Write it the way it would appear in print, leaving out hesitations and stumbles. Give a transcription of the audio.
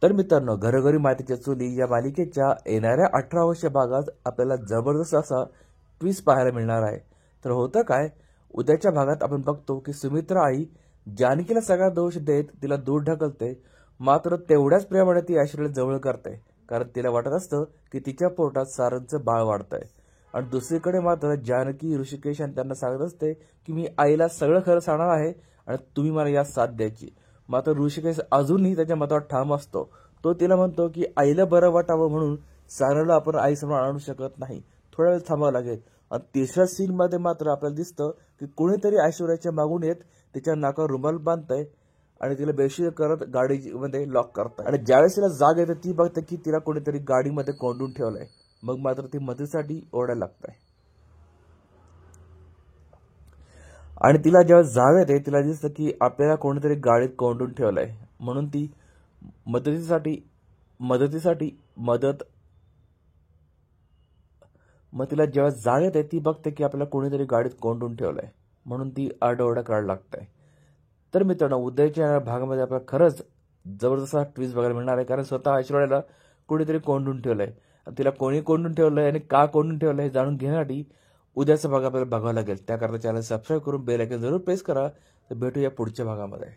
तर मित्रांनो, घरोघरी मातीच्या चुली या मालिकेच्या येणाऱ्या 18व्या भागात आपल्याला जबरदस्त असा ट्विस्ट पाहायला मिळणार आहे. तर होतं काय, उद्याच्या भागात आपण बघतो की सुमित्रा आई जानकीला सगळा दोष देत तिला दूर ढकलते. मात्र तेवढ्याच प्रेमाने ती ऐश्वर्याला जवळ करते, कारण तिला वाटत असतं की तिच्या पोटात सारंगचं बाळ वाढतंय. आणि दुसरीकडे मात्र जानकी ऋषिकेश आणि त्यांना सांगत असते की मी आईला सगळं खरं सांगणार आहे आणि तुम्ही मला यात साथ द्यायची. मात्र ऋषिकेश अजूनही त्याच्या मतावर ठाम असतो. तो तिला म्हणतो की आईला बरं वाटावं म्हणून साराला आपण आईसमोर आणू शकत नाही, थोडा वेळ थांबावं लागेल. आणि तिसऱ्या सीन मध्ये मात्र आपल्याला दिसतं की कोणीतरी ऐश्वर्याच्या मागून येत तिच्या नाकावर रुमाल बांधतंय आणि तिला बेशुद्ध करत गाडीमध्ये लॉक करतात. आणि ज्यावेळेस तिला जाग येते ती बघते की तिला कोणीतरी गाडीमध्ये कोंडून ठेवलंय. मग मात्र ती मदतीसाठी ओरडायला लागते. आणि तिला जेव्हा जाग येते तिला दिसतं की आपल्याला कोणीतरी गाडीत कोंडून ठेवलंय. म्हणून ती मदतीसाठी मदतीसाठी मदत मग तिला जेव्हा जाग येते ती बघते की आपल्याला कोणीतरी गाडीत कोंडून ठेवलंय. म्हणून ती आरडाओरडा करायला लागते. तर मित्रांनो, उद्याच्या भागामध्ये आपल्याला खरंच जबरदस्त ट्विस्ट बघायला मिळणार आहे, कारण स्वतः ऐश्वर्याला कोणीतरी कोंडून ठेवलंय. तिला कोणी कोंडून ठेवलंय आणि का कोंडून ठेवलंय हे जाणून घेण्यासाठी उद्याचा भाग आपल्याला बघावा लागेल. त्याकरता चॅनल सबस्क्राईब करून बेल आयकॉन जरूर प्रेस करा. तर भेटूया पुढच्या भागामध्ये.